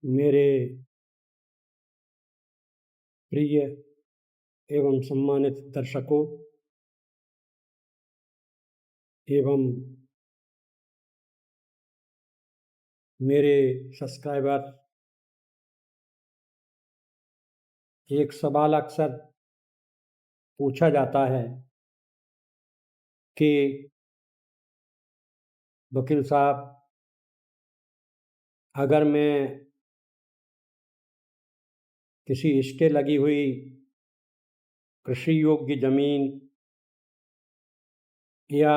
मेरे प्रिय एवं सम्मानित दर्शकों एवं मेरे सब्सक्राइबर, एक सवाल अक्सर पूछा जाता है कि वकील साहब, अगर मैं किसी स्टे लगी हुई कृषि योग्य ज़मीन या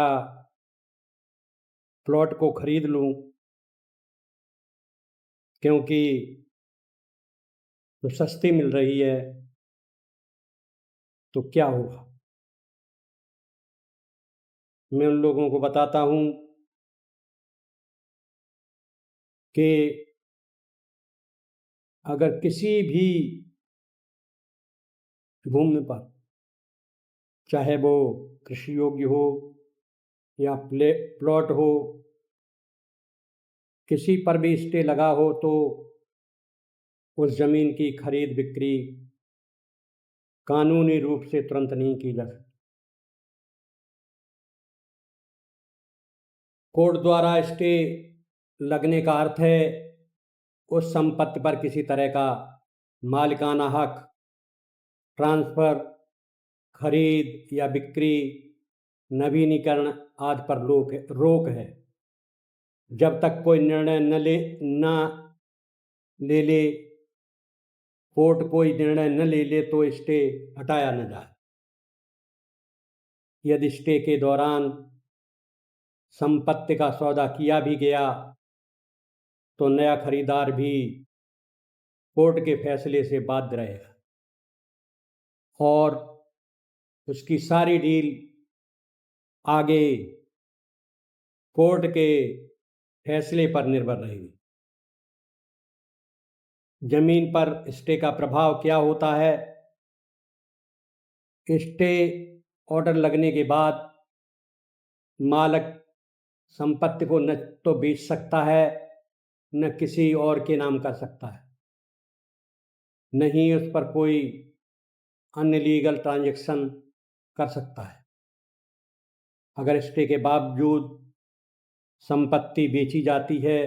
प्लॉट को खरीद लूँ, क्योंकि तो सस्ती मिल रही है, तो क्या होगा? मैं उन लोगों को बताता हूँ कि अगर किसी भी भूमि पर, चाहे वो कृषि योग्य हो या प्लॉट हो, किसी पर भी स्टे लगा हो, तो उस ज़मीन की खरीद बिक्री कानूनी रूप से तुरंत नहीं की जा सकती। कोर्ट द्वारा स्टे लगने का अर्थ है उस संपत्ति पर किसी तरह का मालिकाना हक, ट्रांसफ़र, खरीद या बिक्री, नवीनीकरण आदि पर रोक है, जब तक कोई निर्णय कोर्ट कोई निर्णय न ले ले तो स्टे हटाया न जाए। यदि स्टे के दौरान संपत्ति का सौदा किया भी गया, तो नया खरीदार भी कोर्ट के फैसले से बाध्य रहेगा और उसकी सारी डील आगे कोर्ट के फैसले पर निर्भर रहेगी। ज़मीन पर स्टे का प्रभाव क्या होता है? स्टे ऑर्डर लगने के बाद मालिक संपत्ति को न तो बेच सकता है, न किसी और के नाम कर सकता है, न ही उस पर कोई अन्य लीगल ट्रांजैक्शन कर सकता है। अगर स्टे के बावजूद संपत्ति बेची जाती है,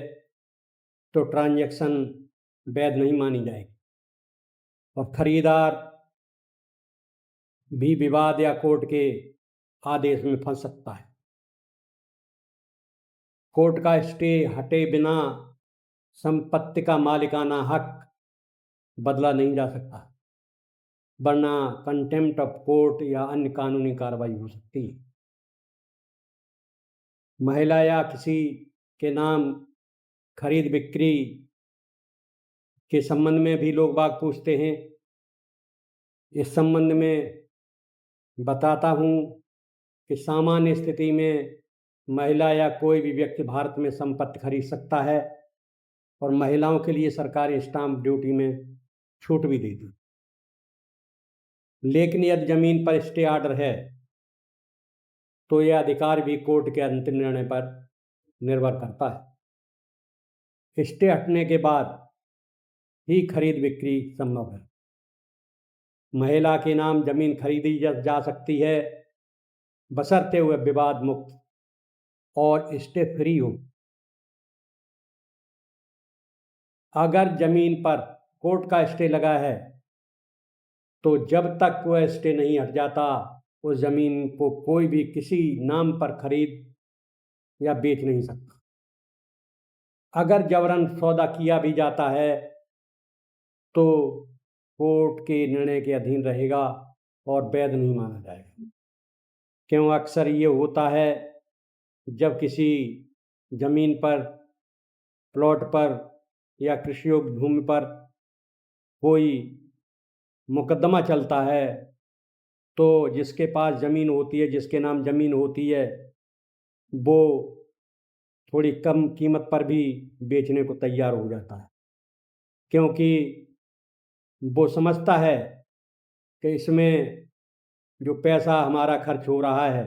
तो ट्रांजैक्शन वैध नहीं मानी जाएगी और खरीदार भी विवाद या कोर्ट के आदेश में फंस सकता है। कोर्ट का स्टे हटे बिना संपत्ति का मालिकाना हक बदला नहीं जा सकता, वरना कंटेम्प्ट ऑफ कोर्ट या अन्य कानूनी कार्रवाई हो सकती है। महिला या किसी के नाम खरीद बिक्री के संबंध में भी लोग बाग पूछते हैं। इस संबंध में बताता हूँ कि सामान्य स्थिति में महिला या कोई भी व्यक्ति भारत में संपत्ति खरीद सकता है और महिलाओं के लिए सरकारी स्टाम्प ड्यूटी में छूट भी दी थी। लेकिन यदि ज़मीन पर स्टे ऑर्डर है, तो यह अधिकार भी कोर्ट के अंतिम निर्णय पर निर्भर करता है। स्टे हटने के बाद ही खरीद बिक्री संभव है। महिला के नाम ज़मीन खरीदी जा सकती है, बशर्ते हुए विवाद मुक्त और स्टे फ्री हो। अगर ज़मीन पर कोर्ट का स्टे लगा है, तो जब तक वह स्टे नहीं हट जाता, उस ज़मीन को कोई भी किसी नाम पर खरीद या बेच नहीं सकता। अगर जबरन सौदा किया भी जाता है, तो कोर्ट के निर्णय के अधीन रहेगा और वैध नहीं माना जाएगा। क्यों अक्सर ये होता है, जब किसी ज़मीन पर, प्लॉट पर या कृषि योग्य भूमि पर कोई मुकदमा चलता है, तो जिसके पास ज़मीन होती है, जिसके नाम ज़मीन होती है, वो थोड़ी कम कीमत पर भी बेचने को तैयार हो जाता है, क्योंकि वो समझता है कि इसमें जो पैसा हमारा खर्च हो रहा है,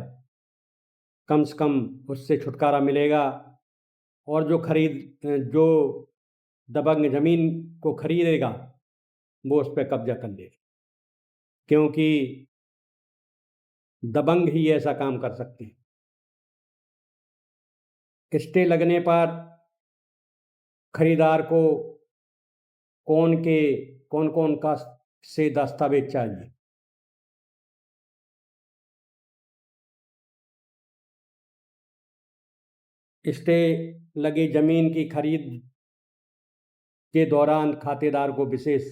कम से कम उससे छुटकारा मिलेगा और जो दबंग ज़मीन को खरीदेगा वो उस पर कब्जा कर लेगा, क्योंकि दबंग ही ऐसा काम कर सकते हैं। स्टे लगने पर खरीदार को कौन कौन का से दस्तावेज चाहिए? स्टे लगी जमीन की खरीद के दौरान खातेदार को विशेष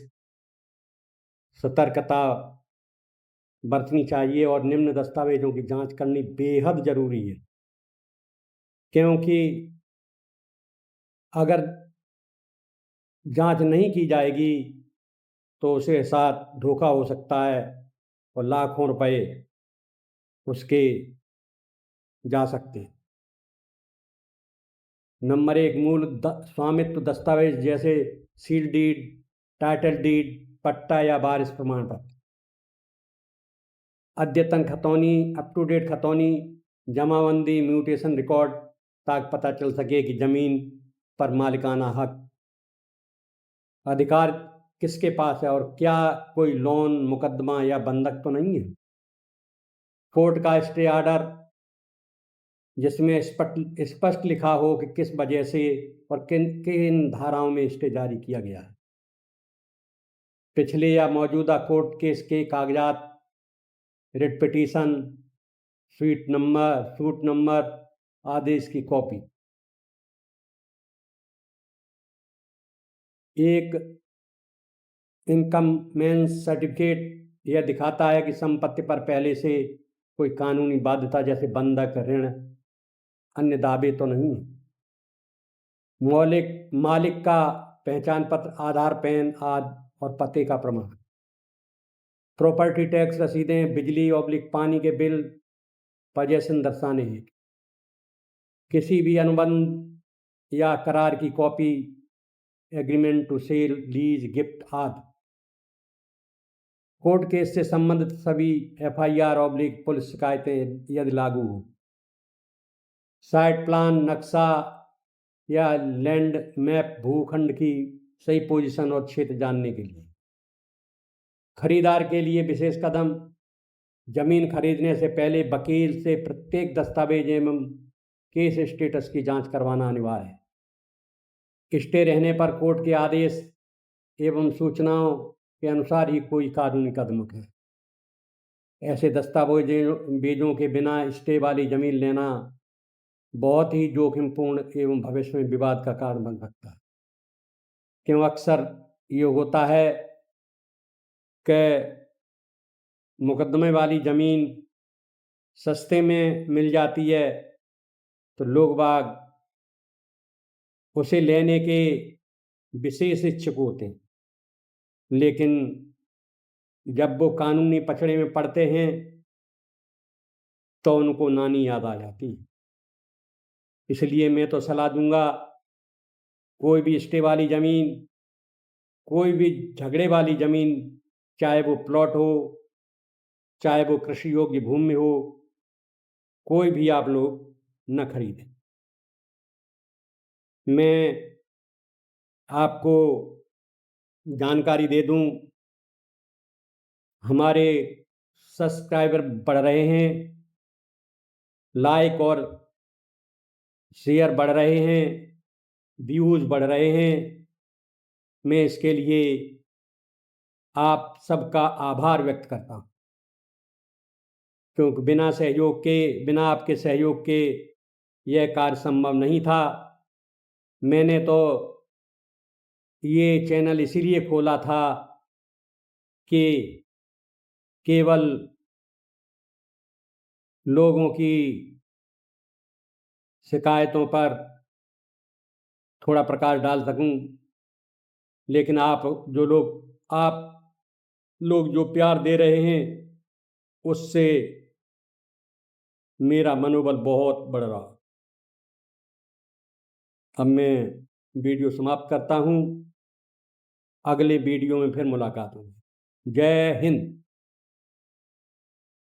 सतर्कता बरतनी चाहिए और निम्न दस्तावेजों की जांच करनी बेहद जरूरी है, क्योंकि अगर जांच नहीं की जाएगी तो उसके साथ धोखा हो सकता है और लाखों रुपए उसके जा सकते हैं। नंबर 1, स्वामित्व दस्तावेज जैसे सील डीड, टाइटल डीड, पट्टा या वारिस प्रमाण पत्र। अद्यतन खतौनी, अप टू डेट खतौनी, जमाबंदी, म्यूटेशन रिकॉर्ड, ताकि पता चल सके कि जमीन पर मालिकाना हक अधिकार किसके पास है और क्या कोई लोन, मुकदमा या बंधक तो नहीं है। कोर्ट का स्टे ऑर्डर जिसमें स्पष्ट लिखा हो कि किस वजह से और किन किन धाराओं में स्टे जारी किया गया है। पिछले या मौजूदा कोर्ट केस के कागजात, रिट पिटीशन, सूट नंबर, आदेश की कॉपी। एक इनकमेंस सर्टिफिकेट यह दिखाता है कि संपत्ति पर पहले से कोई कानूनी बाध्यता जैसे बंधक, ऋण, अन्य दावे तो नहीं है। मालिक का पहचान पत्र, आधार, पैन आदि और पते का प्रमाण। प्रॉपर्टी टैक्स रसीदें, बिजली/पानी के बिल, पजेशन दर्शाने हैं। किसी भी अनुबंध या करार की copy, agreement to sell, lease, gift आदि। कोर्ट केस से संबंधित सभी FIR/पुलिस शिकायतें यदि लागू हो। साइट प्लान, नक्शा या लैंड मैप, भूखंड की सही पोजीशन और क्षेत्र जानने के लिए। खरीदार के लिए विशेष कदम, जमीन खरीदने से पहले वकील से प्रत्येक दस्तावेज एवं केस स्टेटस की जांच करवाना अनिवार्य है। स्टे रहने पर कोर्ट के आदेश एवं सूचनाओं के अनुसार ही कोई कानूनी कदम उठाए। ऐसे दस्तावेजों के बिना स्टे वाली जमीन लेना बहुत ही जोखिमपूर्ण एवं भविष्य में विवाद का कारण बन सकता है, क्यों अक्सर ये होता है कि मुकदमे वाली ज़मीन सस्ते में मिल जाती है तो लोग बाग उसे लेने के विशेष इच्छुक होते हैं, लेकिन जब वो कानूनी पचड़े में पड़ते हैं तो उनको नानी याद आ जाती है। इसलिए मैं तो सलाह दूंगा, कोई भी स्टे वाली ज़मीन, कोई भी झगड़े वाली ज़मीन, चाहे वो प्लॉट हो, चाहे वो कृषि योग्य भूमि हो, कोई भी आप लोग न खरीदें। मैं आपको जानकारी दे दूं, हमारे सब्सक्राइबर बढ़ रहे हैं, लाइक और शेयर बढ़ रहे हैं, व्यूज़ बढ़ रहे हैं। मैं इसके लिए आप सबका आभार व्यक्त करता हूं, क्योंकि बिना आपके सहयोग के यह कार्य संभव नहीं था। मैंने तो ये चैनल इसीलिए खोला था कि केवल लोगों की शिकायतों पर थोड़ा प्रकाश डाल सकूं, लेकिन आप लोग जो प्यार दे रहे हैं उससे मेरा मनोबल बहुत बढ़ रहा। अब मैं वीडियो समाप्त करता हूं, अगले वीडियो में फिर मुलाकात होगी। जय हिंद।